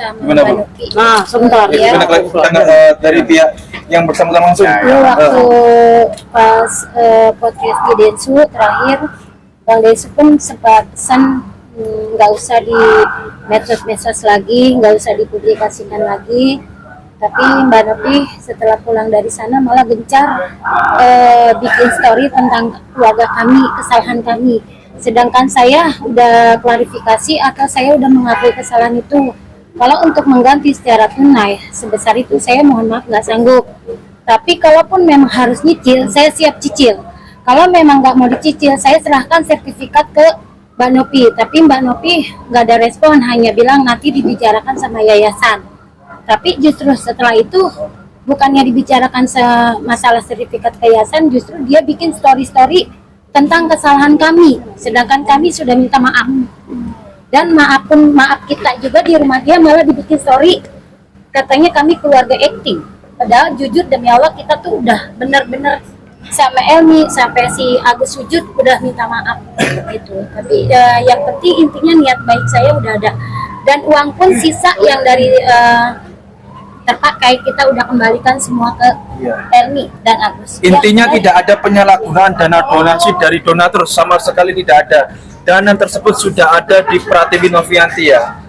Gimana Bu? Nah, sebentar ya. Dari pihak yang bersangkutan langsung. Ya, waktu pas podcast di Densu terakhir, Bang Densu pun sempat pesan nggak usah di medsos lagi, nggak usah dipublikasikan lagi. Tapi Mbak Nopi setelah pulang dari sana malah gencar bikin story tentang keluarga kami, kesalahan kami. Sedangkan saya udah klarifikasi atau saya udah mengakui kesalahan itu. Kalau untuk mengganti secara tunai sebesar itu saya mohon maaf nggak sanggup. Tapi kalaupun memang harus nyicil, saya siap cicil. Kalau memang nggak mau dicicil, saya serahkan sertifikat ke Mbak Nopi. Tapi Mbak Nopi nggak ada respon, hanya bilang nanti dibicarakan sama yayasan. Tapi justru setelah itu bukannya dibicarakan masalah sertifikat ke yayasan, justru dia bikin story-story tentang kesalahan kami. Sedangkan kami sudah minta maaf. Dan maaf kita juga di rumah dia malah dibikin story katanya kami keluarga acting, padahal jujur demi Allah kita tuh udah bener-bener sama Elmi sampai si Agus sujud udah minta maaf gitu. Tapi yang penting intinya niat baik saya udah ada, dan uang pun sisa yang dari terpakai kita udah kembalikan semua ke Elmi dan Agus. Intinya tidak ada penyalahgunaan dana donasi dari donatur, sama sekali tidak ada. Dana tersebut sudah ada di Pratiwi Novianti ya,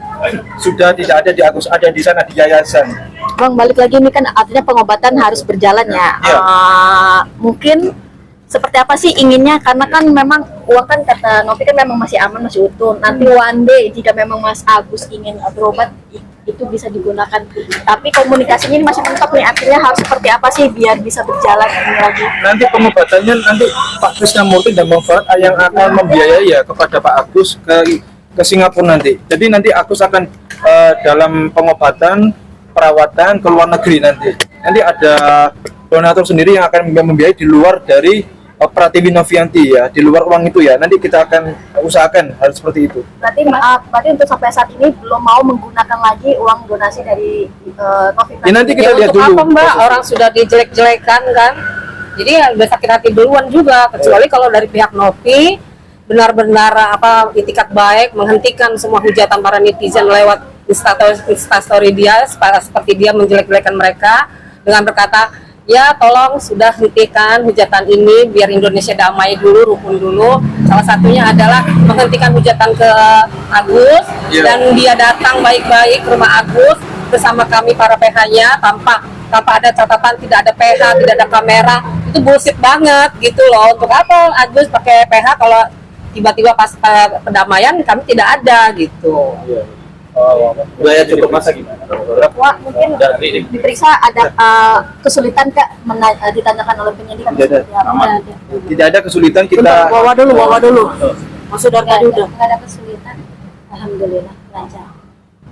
sudah tidak ada di Agus, ada di sana di yayasan. Bang, balik lagi ini kan artinya pengobatan harus berjalan ya. Mungkin seperti apa sih inginnya, karena kan memang uang kan kata Novi kan memang masih aman, masih utuh. Nanti one day jika memang Mas Agus ingin berobat itu bisa digunakan, tapi komunikasinya ini masih mentok nih, artinya harus seperti apa sih biar bisa berjalan ini lagi. Nanti pengobatannya nanti Pak Krisnamurti dan Bang Farad yang akan membiayai ya kepada Pak Agus ke Singapura nanti. Jadi nanti Agus akan dalam pengobatan, perawatan ke luar negeri nanti ada donatur sendiri yang akan membiayai di luar dari Pratiwi Novianti ya, di luar uang itu ya. Nanti kita akan usahakan hal seperti itu. Berarti untuk sampai saat ini belum mau menggunakan lagi uang donasi dari Covid. Ya, nanti kita lihat dulu. Apa Mbak, orang sudah dijelek-jelekan kan, jadi udah sakit hati duluan juga. Kecuali kalau dari pihak Novi benar-benar itikat baik menghentikan semua hujatan para netizen lewat instastory dia, seperti dia menjelek-jelekan mereka dengan berkata, ya tolong sudah hentikan hujatan ini biar Indonesia damai dulu, rukun dulu. Salah satunya adalah menghentikan hujatan ke Agus, dan dia datang baik-baik ke rumah Agus bersama kami para PH-nya tanpa ada catatan, tidak ada PH, tidak ada kamera. Itu bullshit banget gitu loh. Untuk apa Agus pakai PH kalau tiba-tiba pas pendamaian kami tidak ada gitu. Biaya cukup masa gimana? Wah, mungkin diperiksa ada kesulitan Kak ditanyakan oleh penyidik. Tidak ada kesulitan, kita bawa dulu. Maksud dari tadi udah nggak ada kesulitan. Alhamdulillah lancar.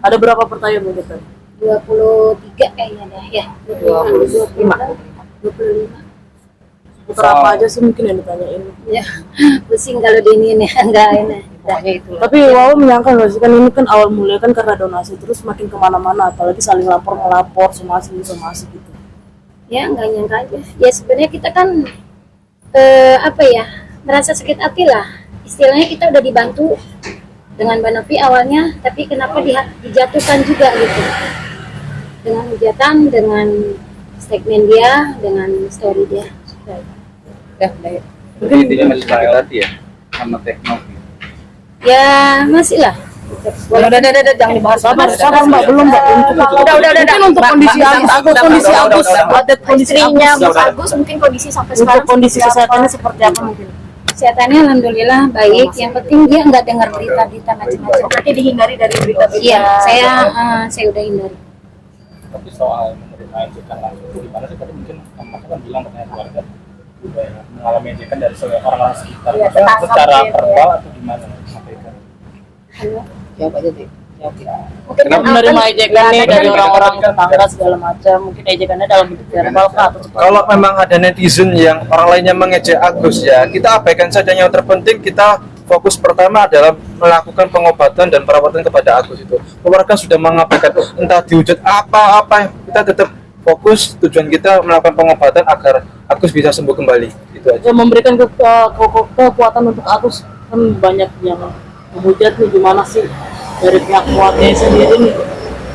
ada berapa pertanyaan gitu? 23 kayaknya deh ya. 25. Putar apa aja sih mungkin yang ditanyain? Ya, pusing kalau di ini nih enggak ini. Tapi Wawa menyangka nggak sih, kan ini kan awal mulai kan karena donasi, terus makin kemana-mana, apalagi saling lapor somasi gitu. Ya nggak nyangka aja. Ya sebenarnya kita kan merasa sakit hati lah. Istilahnya kita udah dibantu dengan Mbak Novi awalnya, tapi kenapa dijatuhkan juga gitu. Dengan hujatan, dengan statement dia, dengan story dia. Mungkin intinya masih sakit hati ya sama teknologi. Ya masih lah. Udah, jangan dibahas. Sabar Mbak, belum Mbak. Mungkin untuk kondisi Agus, Istrinya Mas Agus mungkin kondisi sampai sekarang. Untuk kondisi kesehatannya seperti apa mungkin? Kesehatannya alhamdulillah baik. Yang penting dia nggak dengar berita-berita macam-macam. Berarti dihindari dari berita-berita. Iya, saya udah hindari. Tapi soal menurut ajukan langsung itu gimana sih? Tadi mungkin Mas kan bilang katanya keluarga mengalami ajukan dari orang-orang sekitar. Ya, secara verbal atau gimana sampaikan? Halo. Jawab aja deh. Mungkin kan menerima akan- ejekan nih dari orang-orang tetangga segala macam, mungkin ejekannya dalam bentuk verbal kah atau Kalau memang ada netizen yang orang lainnya mengejek Agus ya, kita abaikan saja. Yang terpenting kita fokus pertama adalah melakukan pengobatan dan perawatan kepada Agus itu. Keluarga sudah mengabaikan entah diwujud apa-apa, kita tetap fokus tujuan kita melakukan pengobatan agar Agus bisa sembuh kembali. Itu aja. ya, memberikan kekuatan untuk Agus. Kan banyak yang menghujat nih, gimana sih dari pihak keluarga sendiri nih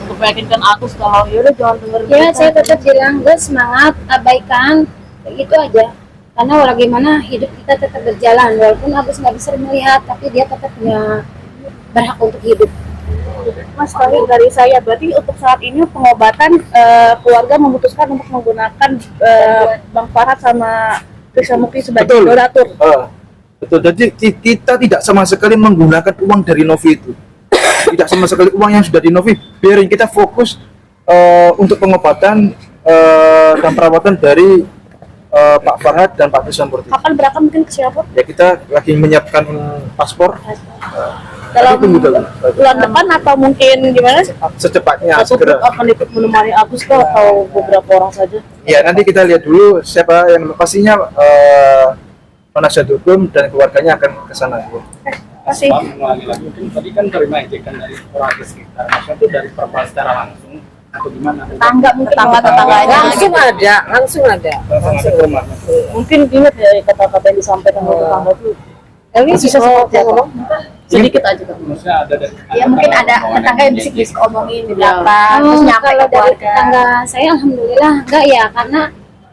untuk meyakinkan Agus kalau yaudah jangan dengerin Ya kita. saya tetap bilang guys, semangat, abaikan, kayak gitu aja. Karena bagaimana hidup kita tetap berjalan, walaupun Agus nggak bisa melihat, tapi dia tetap punya berhak untuk hidup. Mas, terakhir dari saya, berarti untuk saat ini pengobatan keluarga memutuskan untuk menggunakan Bang Farhat sama Krisna Mukti sebagai Betul. donatur. Betul. Jadi kita tidak sama sekali menggunakan uang dari Novi itu. Tidak sama sekali uang yang sudah di Novi. Biarin kita fokus untuk pengobatan dan perawatan dari Pak Farhat dan Pak Krisna Murti. Kapan berangkat mungkin ke Singapura? Ya kita lagi menyiapkan paspor. Dalam Tapi tunggu dulu. bulan depan atau mungkin gimana? Secepatnya Atau segera. akan ikut menemani Agus kah atau beberapa orang saja? Ya nanti kita lihat dulu siapa yang pastinya penasihat hukum dan keluarganya akan ke sana. Masih. Lagi-lagi mungkin tadi kan terima ejekan dari orang di sekitar, maksudnya itu dari verbal secara langsung atau gimana? Tetangga mungkin Tetangga-tetangganya. Langsung ada, langsung ada. Langsung ke rumah. Mungkin ingat ya kata-kata yang disampaikan oleh tetangga itu Ini bisa seperti apa? sedikit aja kan. Maksudnya ada dari Ya mungkin ada tetangga yang bisik-bisik omongin di belakang, Oh, terus nyampe kalau ke dari keluarga. tetangga saya alhamdulillah enggak ya, karena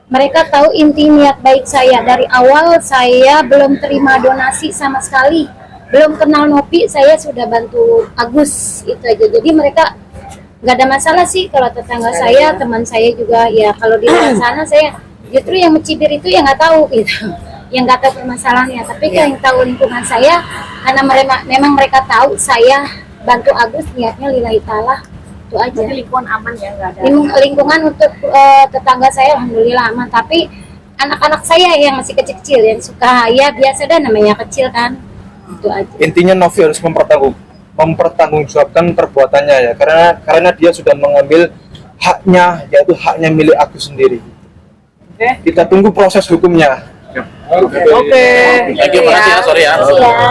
mereka tahu inti niat baik saya. Dari awal saya belum terima donasi sama sekali, belum kenal Nopi, saya sudah bantu Agus, itu aja. Jadi mereka nggak ada masalah sih. Kalau tetangga saya, teman saya juga ya, kalau di luar sana saya justru yang mencibir itu yang nggak tahu gitu, yang nggak tahu permasalahannya. Tapi yang tahu lingkungan saya, karena memang mereka tahu saya bantu Agus, niatnya lillahi ta'ala, itu aja. Jadi lingkungan aman ya, nggak ada. Lingkungan untuk tetangga saya alhamdulillah aman, tapi anak-anak saya yang masih kecil-kecil yang suka, ya biasa dah namanya kecil kan, itu aja. Intinya Novi harus mempertanggungjawabkan perbuatannya ya, karena dia sudah mengambil haknya, yaitu haknya milik Agus sendiri. Kita tunggu proses hukumnya. Oke. Oke. Thank you, makasih ya, sorry ya. Iya.